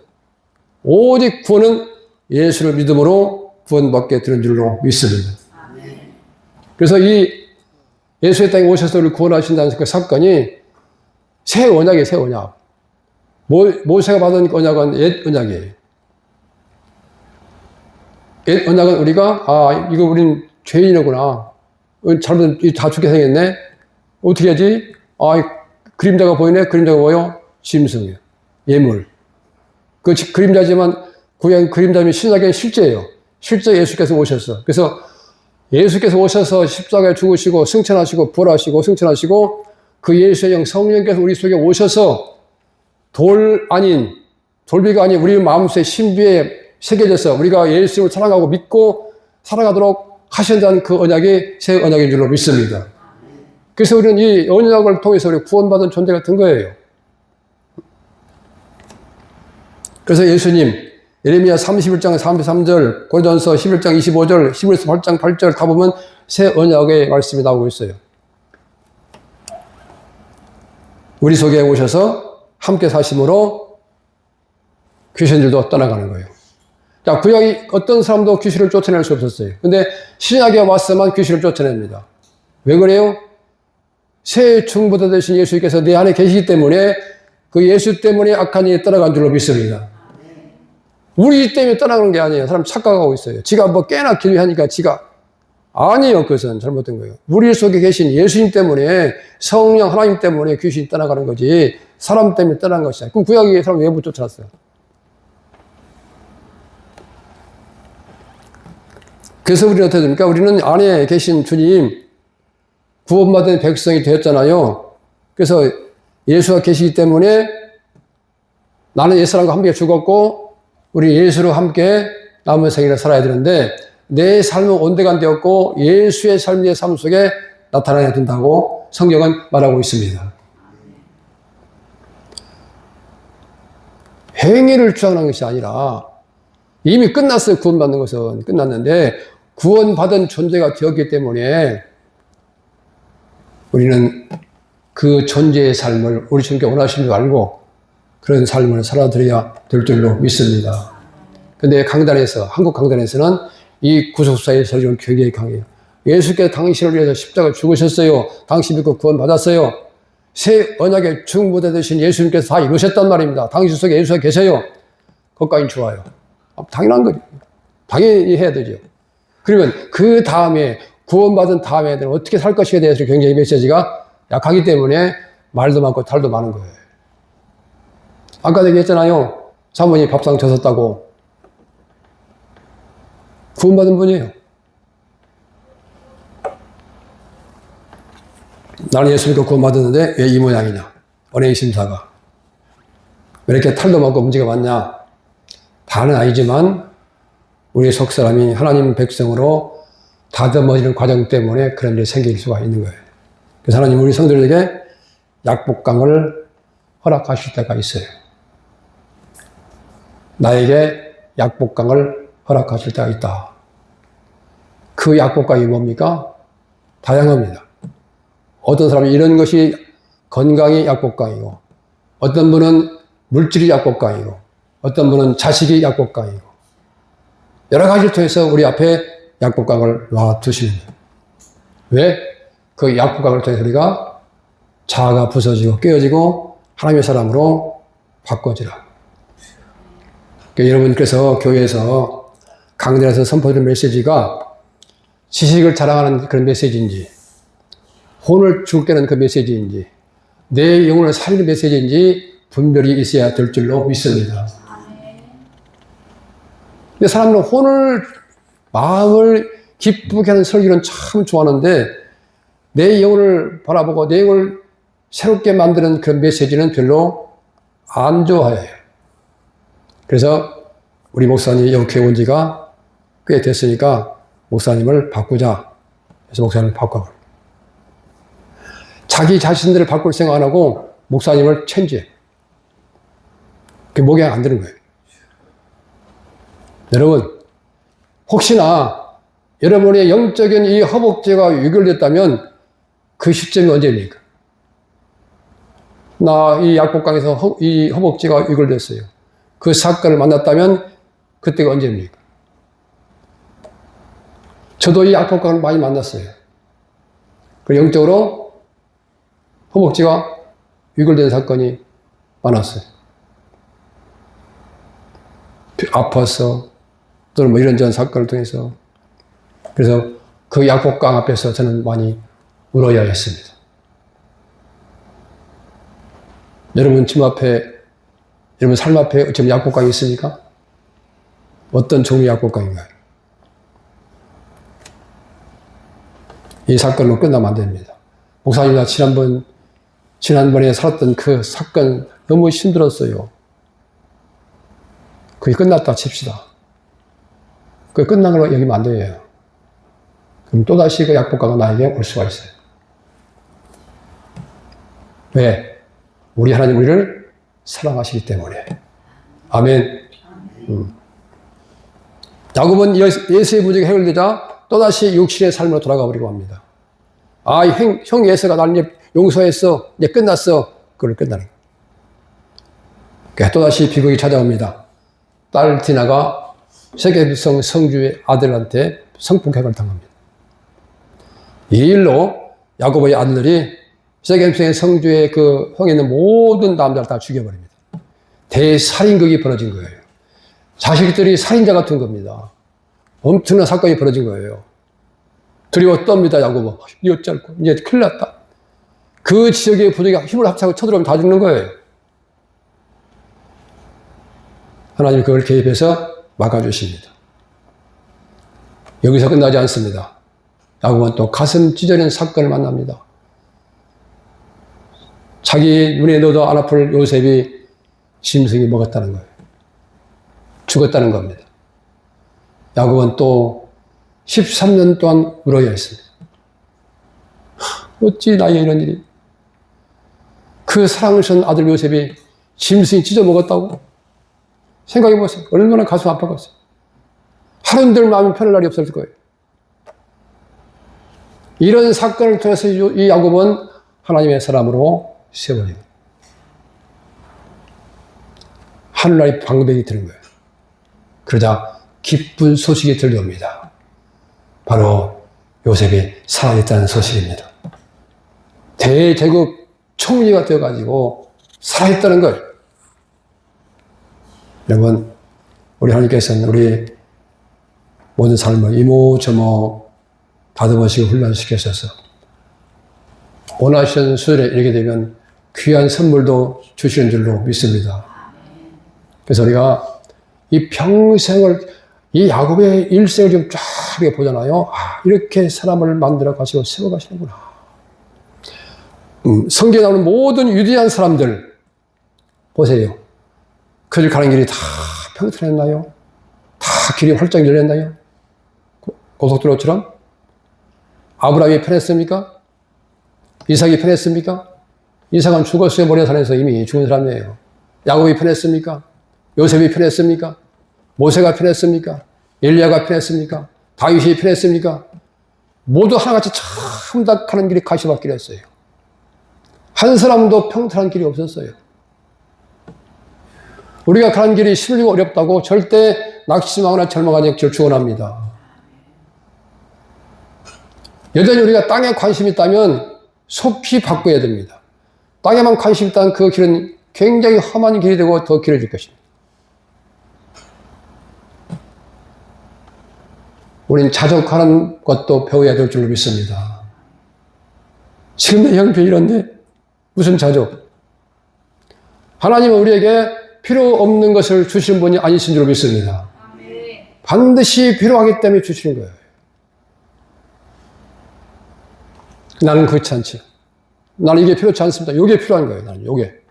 오직 구원은 예수를 믿음으로 구원받게 되는 줄로 믿습니다. 그래서 이 예수의 땅에 오셔서 우리를 구원하신다는 그 사건이 새 언약이에요, 새 언약. 모세가 받은 언약은 옛 언약이에요. 옛 언약은 우리가, 이거 우린 죄인이구나. 잘못, 다 죽게 생겼네. 어떻게 하지? 그림자가 보이네? 그림자가 뭐예요? 짐승이에요. 예물. 그 그림자지만, 구약 그림자면 신약의 실제예요. 실제 예수께서 오셨어. 그래서 예수께서 오셔서 십자가에 죽으시고, 승천하시고, 부활하시고, 승천하시고, 그 예수의 영 성령께서 우리 속에 오셔서 돌비가 아닌 우리 마음속에 신비에 새겨져서 우리가 예수님을 사랑하고 믿고 살아가도록 하신다는 그 언약이 새 언약인 줄로 믿습니다. 그래서 우리는 이 언약을 통해서 우리 구원받은 존재 같은 거예요. 그래서 예수님, 예레미야 31장 33절, 고린도전서 11장 25절, 히브리서 8장 8절 다 보면 새 언약의 말씀이 나오고 있어요. 우리 속에 오셔서 함께 사심으로 귀신들도 떠나가는 거예요. 자, 구약이 어떤 사람도 귀신을 쫓아낼 수 없었어요. 근데 신약에 와서만 귀신을 쫓아냅니다. 왜 그래요? 새 중보자 되신 예수께서 내 안에 계시기 때문에 그 예수 때문에 악한 일이 떠나간 줄로 믿습니다. 우리 때문에 떠나가는 게 아니에요. 사람 착각하고 있어요. 지가 뭐 꽤나 기도하니까 지가 아니에요. 그것은 잘못된 거예요. 우리 속에 계신 예수님 때문에 성령 하나님 때문에 귀신이 떠나가는 거지 사람 때문에 떠난 것이 아니야. 그럼 구약의 사람 왜 못 쫓아났어요? 그래서 우리는 어떻게 됩니까? 우리는 안에 계신 주님 구원받은 백성이 되었잖아요. 그래서 예수가 계시기 때문에 나는 옛사람과 함께 죽었고 우리 예수로 함께 남은 생애를 살아야 되는데 내 삶은 온데간 되었고 예수의 삶의 삶 속에 나타나야 된다고 성경은 말하고 있습니다. 행위를 주장하는 것이 아니라 이미 끝났어요. 구원받는 것은 끝났는데 구원받은 존재가 되었기 때문에 우리는 그 존재의 삶을 우리 주님께 원하시는 줄 알고 그런 삶을 살아드려야 될 줄로 믿습니다. 근데 강단에서 한국 강단에서는 이 구속사의 설교는 굉장히 강해요. 예수께서 당신을 위해서 십자가를 죽으셨어요. 당신 믿고 구원받았어요. 새 언약의 중보자 되신 예수님께서 다 이루셨단 말입니다. 당신 속에 예수가 계셔요. 그것까지 좋아요. 당연한 거죠. 당연히 해야 되죠. 그러면 그 다음에 구원받은 다음에 어떻게 살 것이에 대해서 굉장히 메시지가 약하기 때문에 말도 많고 탈도 많은 거예요. 아까 얘기했잖아요. 사모님 밥상 젖었다고. 구원받은 분이에요. 나는 예수 믿고 구원받았는데 왜 이 모양이냐? 언행의 심사가. 왜 이렇게 탈도 많고 문제가 많냐? 다는 아니지만 우리 속 사람이 하나님 백성으로 다듬어지는 과정 때문에 그런 일이 생길 수가 있는 거예요. 그래서 하나님 우리 성도들에게 약복강을 허락하실 때가 있어요. 나에게 약복강을 허락하실 때가 있다. 그 약복강이 뭡니까? 다양합니다. 어떤 사람이 이런 것이 건강이 약복강이고 어떤 분은 물질이 약복강이고 어떤 분은 자식이 약복강이고 여러 가지를 통해서 우리 앞에 약복강을 놔두시는 거예요. 왜? 그 약복강을 통해서 우리가 자아가 부서지고 깨어지고 하나님의 사람으로 바꿔지라. 그러니까 여러분께서 교회에서 강단에서 선포되는 메시지가 지식을 자랑하는 그런 메시지인지 혼을 죽게 하는 그 메시지인지 내 영혼을 살리는 메시지인지 분별이 있어야 될 줄로 믿습니다. 근데 사람들은 마음을 기쁘게 하는 설교는 참 좋아하는데 내 영혼을 바라보고 내 영혼을 새롭게 만드는 그런 메시지는 별로 안 좋아해요. 그래서 우리 목사님이 영교회 온 지가 꽤 됐으니까 목사님을 바꾸자. 그래서 목사님을 바꿔버려요. 자기 자신들을 바꿀 생각 안 하고 목사님을 체인지해. 그게 목에 안 드는 거예요. 여러분, 혹시나 여러분의 영적인 이 허벅지가 유결됐다면 그 시점이 언제입니까? 나 이 약복강에서 이 허벅지가 유결됐어요. 그 사건을 만났다면 그때가 언제입니까? 저도 이 약복강을 많이 만났어요. 그 영적으로 허벅지가 유결된 사건이 많았어요. 아파서 또는 뭐 이런저런 사건을 통해서. 그래서 그 약복강 앞에서 저는 많이 울어야 했습니다. 여러분 집 앞에, 여러분 삶 앞에 지금 약복강이 있습니까? 어떤 종류의 약복강인가요? 이 사건으로 끝나면 안 됩니다. 목사님, 나 지난번에 살았던 그 사건 너무 힘들었어요. 그게 끝났다 칩시다. 그게 끝난 걸로 여기면 안 돼요. 그럼 또다시 그 약복강은 나에게 올 수가 있어요. 왜? 우리 하나님 우리를 사랑하시기 때문에. 아멘. 야곱은 예수의 부족이 해결되자 또다시 육신의 삶으로 돌아가 버리고 합니다. 아, 형 예수가 나를 이제 용서했어. 이제 끝났어. 그걸 끝나는 거예요. 그러니까 또다시 비극이 찾아옵니다. 딸 디나가 세겜성 성주의 아들한테 성폭행을 당합니다. 이 일로 야곱의 아들들이 세겜성의 성주의 그 형에 있는 모든 남자를 다 죽여버립니다. 대살인극이 벌어진 거예요. 자식들이 살인자 같은 겁니다. 엄청난 사건이 벌어진 거예요. 두려워 떱니다, 야곱은. 이 어쩔고, 이제 큰일 났다. 그 지역의 부족이 힘을 합쳐서 쳐들어오면 다 죽는 거예요. 하나님이 그걸 개입해서 막아주십니다. 여기서 끝나지 않습니다. 야곱은 또 가슴 찢어지는 사건을 만납니다. 자기 눈에 넣어도 안 아플 요셉이 짐승이 먹었다는 거예요. 죽었다는 겁니다. 야곱은 또 13년 동안 울어야 했습니다. 어찌 나에게 이런 일이. 그 사랑을 준 아들 요셉이 짐승이 찢어 먹었다고? 생각해 보세요. 얼마나 가슴 아팠겠어요. 하루인들 마음이 편할 날이 없을 거예요. 이런 사건을 통해서 이 야곱은 하나님의 사람으로 세워져요. 하늘나라의 방백이 드는 거예요. 그러자 기쁜 소식이 들려옵니다. 바로 요셉이 살아있다는 소식입니다. 대제국 총리가 되어가지고 살아있다는 걸. 여러분, 우리 하나님께서는 우리 모든 삶을 이모저모 다듬으시고 훈련시키셔서 원하시는 수준에 이르게 되면 귀한 선물도 주시는 줄로 믿습니다. 그래서 우리가 이 평생을, 이 야곱의 일생을 좀 쫙 보잖아요. 아, 이렇게 사람을 만들어 가시고 세워 가시는구나. 성경에 나오는 모든 위대한 사람들 보세요. 그들 가는 길이 다 평탄했나요? 다 길이 활짝 열렸나요? 고속도로처럼? 아브라함이 편했습니까? 이삭이 편했습니까? 이삭은 죽었어요. 모래산에서 이미 죽은 사람이에요. 야곱이 편했습니까? 요셉이 편했습니까? 모세가 편했습니까? 엘리야가 편했습니까? 다윗이 편했습니까? 모두 하나같이 참닥하는 길이 가시밭길이었어요. 한 사람도 평탄한 길이 없었어요. 우리가 가는 길이 힘들고 어렵다고 절대 낙심하거나 절망하지 축원합니다. 여전히 우리가 땅에 관심이 있다면 속히 바꿔야 됩니다. 땅에만 관심이 있다면 그 길은 굉장히 험한 길이 되고 더 길어질 것입니다. 우리는 자족하는 것도 배워야 될 줄로 믿습니다. 지금 내 형편이 이런데 무슨 자족? 하나님은 우리에게 필요 없는 것을 주시는 분이 아니신 줄 믿습니다. 반드시 필요하기 때문에 주시는 거예요. 나는 그렇지 않지. 나는 이게 필요치 않습니다. 이게 필요한 거예요. 나는 이게.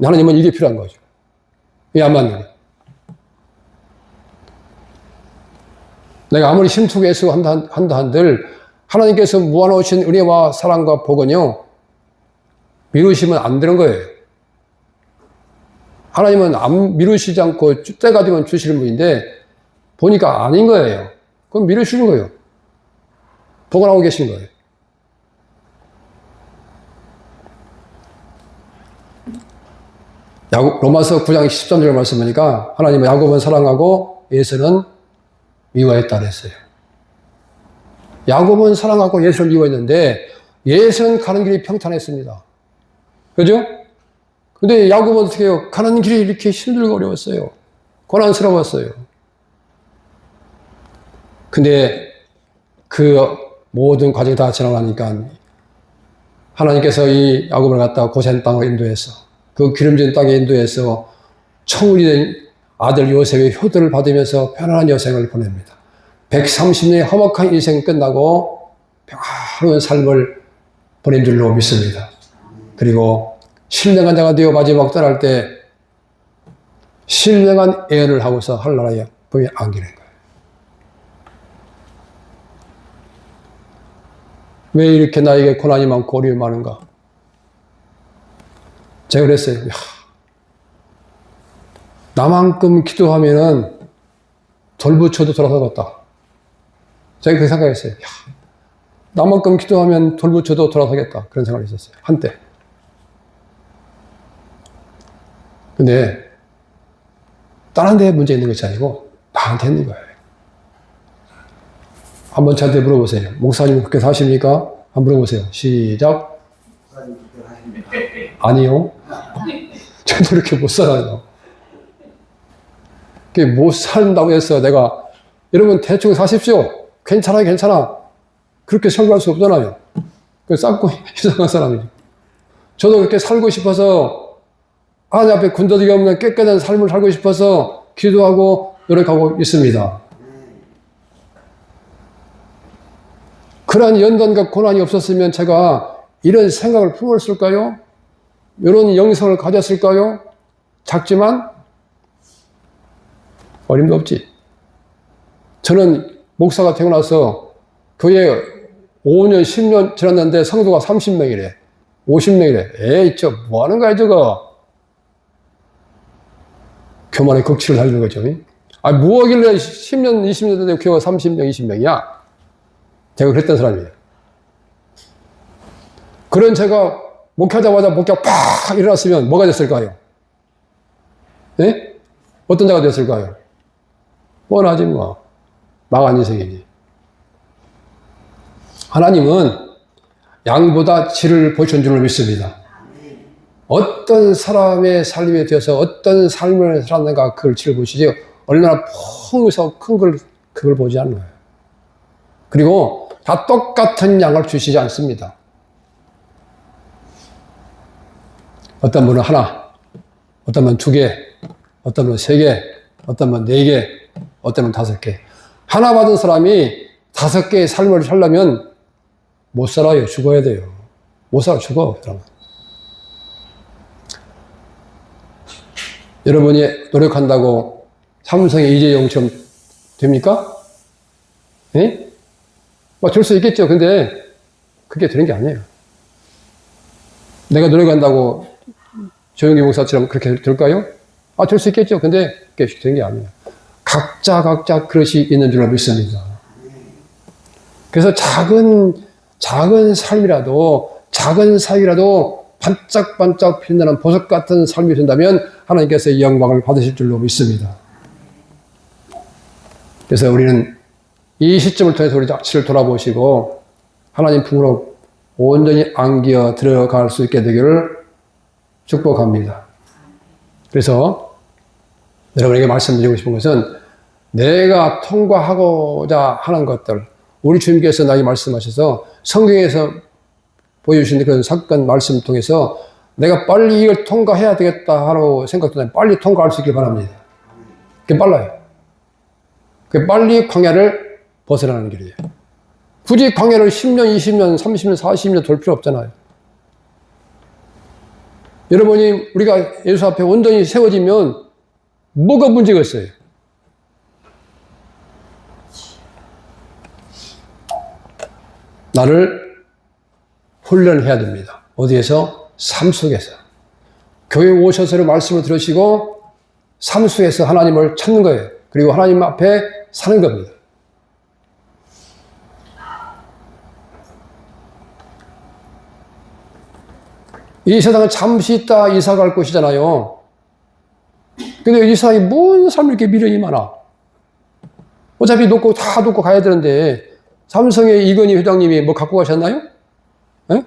하나님은 이게 필요한 거죠. 이게 안 맞는 거예요. 내가 아무리 힘쓰고 애쓰고 한다 한들 하나님께서 모아놓으신 은혜와 사랑과 복은요, 미루시면 안 되는 거예요. 하나님은 안 미루시지 않고 때가 되면 주시는 분인데 보니까 아닌 거예요. 그럼 미루시는 거예요. 보관하고 계신 거예요. 로마서 9장 13절 말씀 보니까 하나님은 야곱은 사랑하고 에서는 미워했다 그랬어요. 야곱은 사랑하고 에서를 미워했는데 에서는 가는 길이 평탄했습니다. 그죠? 근데 야곱은 어떻게 해요? 가는 길이 이렇게 힘들고 어려웠어요. 고난스러웠어요. 근데 그 모든 과정이 다 지나가니까 하나님께서 이 야곱을 갖다가 고센 땅으로 인도해서 그 기름진 땅에 인도해서 청운이 된 아들 요셉의 효도를 받으면서 편안한 여생을 보냅니다. 130년의 험악한 인생이 끝나고 평화로운 삶을 보낸 줄로 믿습니다. 그리고 신령한 자가 되어 마지막 떠날 때 신령한 예언을 하고서 한나라에 법에 안기는 거예요. 왜 이렇게 나에게 고난이 많고 어려움이 많은가? 제가 그랬어요. 야, 나만큼 기도하면은 돌부처도 돌아서겠다. 제가 그 생각했어요. 야, 나만큼 기도하면 돌부처도 돌아서겠다. 그런 생각이 있었어요. 한때. 근데 다른 데에 문제 있는 것이 아니고 나한테 있는 거예요. 한번 저한테 물어보세요. 목사님 그렇게 사십니까? 한번 물어보세요. 시작. 목사님 그렇게 사십니까? 아니요. 저도 그렇게 못 살아요. 그게 못 산다고 해서 내가 여러분 대충 사십시오. 괜찮아 괜찮아. 그렇게 설교할 수 없잖아요. 그 싹고 이상한 사람이죠. 저도 그렇게 살고 싶어서 하나님 앞에 군더더기 없는 깨끗한 삶을 살고 싶어서 기도하고 노력하고 있습니다. 그러한 연단과 고난이 없었으면 제가 이런 생각을 품었을까요? 이런 영성을 가졌을까요? 작지만 어림도 없지. 저는 목사가 되고 나서 교회 5년, 10년 지났는데 성도가 30명이래. 50명이래. 에이, 뭐 하는 거야, 저거? 교만의 극치를 달리는 거죠. 뭐 하길래 10년, 20년 됐는데 교회가 30명, 20명이야? 제가 그랬던 사람이에요. 그런 제가 목회하자마자 목회가 팍 일어났으면 뭐가 됐을까요? 예? 어떤 자가 됐을까요? 뻔하지 뭐. 망한 인생이지. 하나님은 양보다 질을 보신 줄로 믿습니다. 어떤 사람의 삶에 대해서 어떤 삶을 살았는가 그걸 질을 보시지 얼마나 풍성해서 큰 걸 그걸 보지 않는 거예요. 그리고 다 똑같은 양을 주시지 않습니다. 어떤 분은 하나, 어떤 분은 2개, 어떤 분은 3개, 어떤 분은 4개, 어떤 분은 5개. 하나 받은 사람이 5개의 삶을 살려면 못 살아요. 죽어야 돼요. 못 살아 죽어. 여러분. 여러분이 노력한다고 삼성의 이재용처럼 됩니까? 예? 될 수 있겠죠. 근데 그게 되는 게 아니에요. 내가 노력한다고 조용기 목사처럼 그렇게 될까요? 될 수 있겠죠. 근데 그게 되는 게 아니에요. 각자 그릇이 있는 줄로 믿습니다. 그래서 작은 삶이라도, 작은 사역이라도 반짝반짝 빛나는 보석 같은 삶이 된다면 하나님께서 영광을 받으실 줄로 믿습니다. 그래서 우리는 이 시점을 통해서 우리 자신을 돌아보시고 하나님 품으로 온전히 안겨 들어갈 수 있게 되기를 축복합니다. 그래서 여러분에게 말씀드리고 싶은 것은 내가 통과하고자 하는 것들, 우리 주님께서 나에게 말씀하셔서 성경에서 보여주신 그런 사건 말씀 통해서 내가 빨리 이걸 통과해야 되겠다 하고 생각도 빨리 통과할 수 있길 바랍니다. 그게 빨라요. 그게 빨리 광야를 벗어나는 길이에요. 굳이 광야를 10년, 20년, 30년, 40년 돌 필요 없잖아요. 여러분이 우리가 예수 앞에 온전히 세워지면 뭐가 문제가 있어요? 나를 훈련해야 됩니다. 어디에서? 삶 속에서. 교회 오셔서 말씀을 들으시고 삶 속에서 하나님을 찾는 거예요. 그리고 하나님 앞에 사는 겁니다. 이 세상은 잠시 있다 이사 갈 곳이잖아요. 근데 이 세상에 뭔 삶이 이렇게 미련이 많아. 어차피 다 놓고 가야 되는데, 삼성의 이건희 회장님이 뭐 갖고 가셨나요? 에?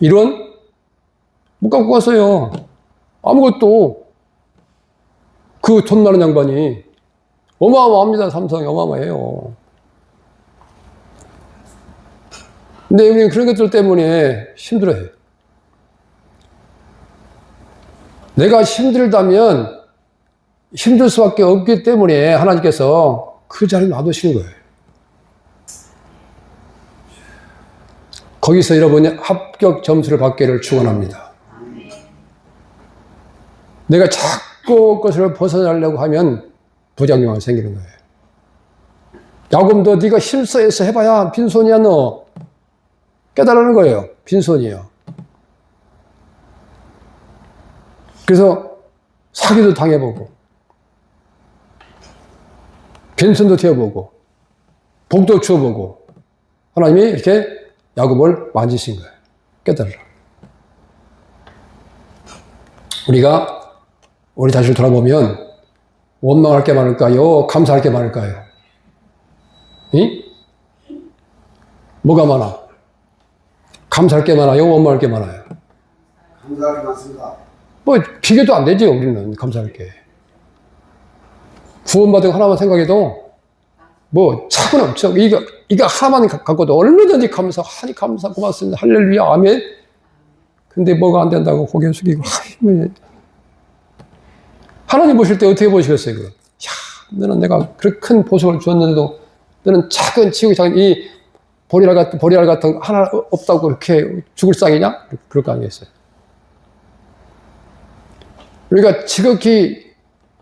이런? 못 갖고 갔어요. 아무것도. 그 돈 많은 양반이. 어마어마합니다. 삼성이 어마어마해요. 근데 우리는 그런 것들 때문에 힘들어해요. 내가 힘들다면 힘들 수밖에 없기 때문에 하나님께서 그 자리에 놔두시는 거예요. 거기서 여러분이 합격 점수를 받기를 축원합니다. 내가 자꾸 그것을 벗어나려고 하면 부작용이 생기는 거예요. 야곱도 네가 힘써서 해봐야 빈손이야 너. 깨달으는 거예요. 빈손이야. 그래서 사기도 당해보고 빈손도 되어보고 복도 주어보고 하나님이 이렇게 야곱을 만지신 거예요. 깨달으라. 우리가 우리 자신을 돌아보면 원망할 게 많을까요? 감사할 게 많을까요? 이? 뭐가 많아? 감사할 게 많아요? 원망할 게 많아요? 감사할 게 많습니다. 뭐 비교도 안 되죠. 우리는 감사할 게. 구원받은 거 하나만 생각해도 뭐 차고는 없죠. 이거 하나만 갖고도 얼마든지 감사하니 감사 고맙습니다. 할렐루야 아멘. 근데 뭐가 안 된다고 고개 숙이고 하나님 보실 때 어떻게 보시겠어요? 그거? 야, 너는 내가 그렇게 큰 보석을 주었는데도 너는 작은 지구작은 이 보리알 같은 거 하나 없다고 그렇게 죽을 상이냐? 그럴 거 아니겠어요? 우리가 지극히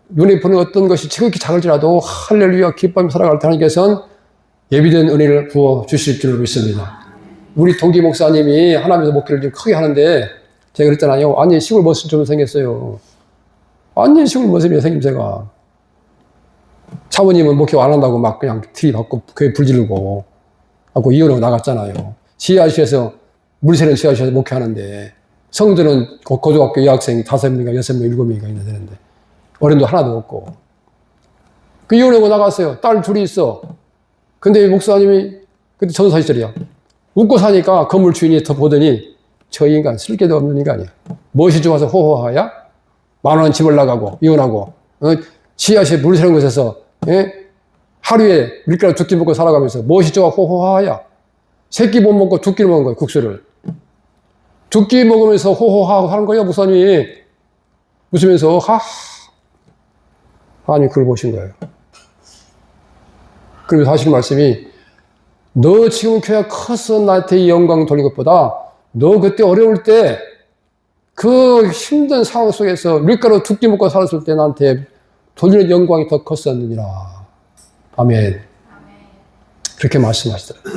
눈에 보는 어떤 것이 지극히 작을지라도 할렐루야 기뻐하며 살아갈 때 하나님께서는 예비된 은혜를 부어 주실 줄로 믿습니다. 우리 동기 목사님이 하나님에서 목회를 좀 크게 하는데 제가 그랬잖아요. 완전히 시골 모습 좀 생겼어요. 완전히 시골 모습이에요. 생김새가. 사모님은 목회 안 한다고 막 그냥 들이받고 교회 불지르고 하고 이혼하고 나갔잖아요. 지하실에서 물 새는 지하실에서 목회하는데 성들은 고등학교 여학생 5명인가 6명, 7명인가 있나 되는데 어른도 하나도 없고 그 이혼하고 나갔어요. 딸 둘이 있어. 근데 목사님이 그때 전사 시절이야. 웃고 사니까 건물 주인이 더 보더니 저 인간 쓸 게도 없는 인간이야. 무엇이 좋아서 호호하야? 10,000원 집을 나가고 이혼하고 지하실 물 새는 곳에서 하루에 밀가루 2끼 먹고 살아가면서 무엇이 좋아 호호하야? 3끼 못 먹고 2끼를 먹은 거야 국수를. 2끼 먹으면서 호호하고 하는 거예요. 목사님이 웃으면서 하나님 그걸 보신 거예요. 그리고 하시는 말씀이 너 지금 교회가 커서 나한테 이 영광 돌린 것보다 너 그때 어려울 때 그 힘든 상황 속에서 밀가루 2끼 먹고 살았을 때 나한테 돌리는 영광이 더 컸었느니라. 아멘. 그렇게 말씀하시더라고요.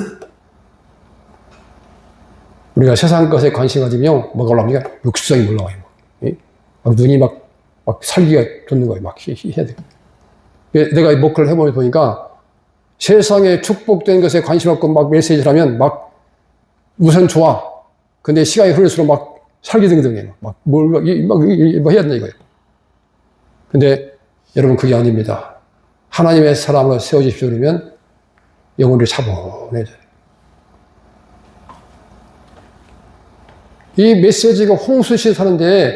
우리가 세상 것에 관심 가지면 뭐가 올라오니까 육수성이 올라와요. 막 눈이 막 살기가 돋는 거예요. 막 해야 돼. 내가 이 목회를 해보니까 세상에 축복된 것에 관심 없고 막 메시지를 하면 막 우선 좋아. 근데 시간이 흐를수록 막 살기등등해. 막 해야 된다 이거예요. 근데 여러분 그게 아닙니다. 하나님의 사람으로 세워지십시오 그러면 영혼이 차분해져요. 이 메시지가 홍수시 사는데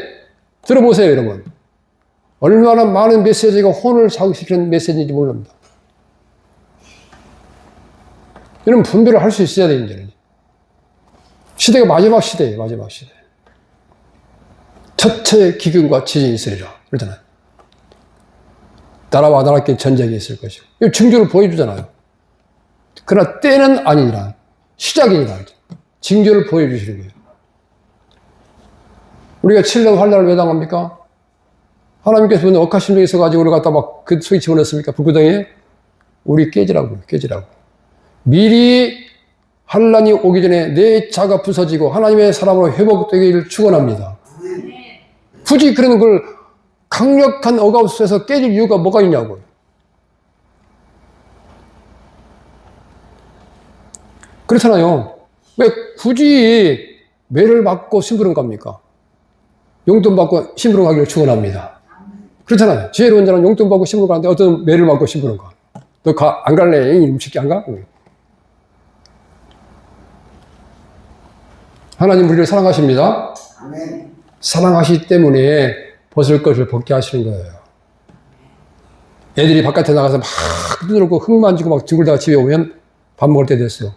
들어보세요 여러분. 얼마나 많은 메시지가 혼을 자극시키는 메시지인지 모릅니다. 여러분 분별을 할 수 있어야 돼요 이제는. 시대가 마지막 시대예요, 마지막 시대. 첫째 기근과 지진이 있으리라. 그러잖아요. 나라와 나라끼리 전쟁이 있을 것이고. 이 징조를 보여주잖아요. 그러나 때는 아니니라. 시작이니라. 징조를 보여주시는 거예요. 우리가 7년 환란을 왜 당합니까? 하나님께서 억하심정이 있어가지고 우리가 갖다 막 그 속에 집어넣습니까? 불구덩이에? 우리 깨지라고. 미리 환란이 오기 전에 내 자가 부서지고 하나님의 사람으로 회복되기를 축원합니다. 굳이 그런 걸 강력한 억압수에서 깨질 이유가 뭐가 있냐고요. 그렇잖아요. 왜 굳이 매를 맞고 심부름 갑니까? 용돈 받고 심부름 가기를 축원합니다. 그렇잖아요. 지혜로운 자는 용돈 받고 심부름 가는데 어떤 매를 맞고 심부름 가. 너 안 갈래? 이놈 새끼 안 가? 하나님 우리를 사랑하십니다. 아멘. 사랑하시기 때문에 벗을 것을 벗게 하시는 거예요. 애들이 바깥에 나가서 막 두들고 흙 만지고 막 뒹굴다가 집에 오면 밥 먹을 때 됐어.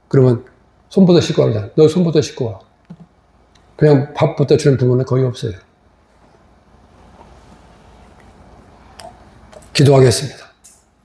그러면 손부터 씻고 합니다. 너 손부터 씻고 와. 그냥 밥부터 주는 부모는 거의 없어요. 기도하겠습니다.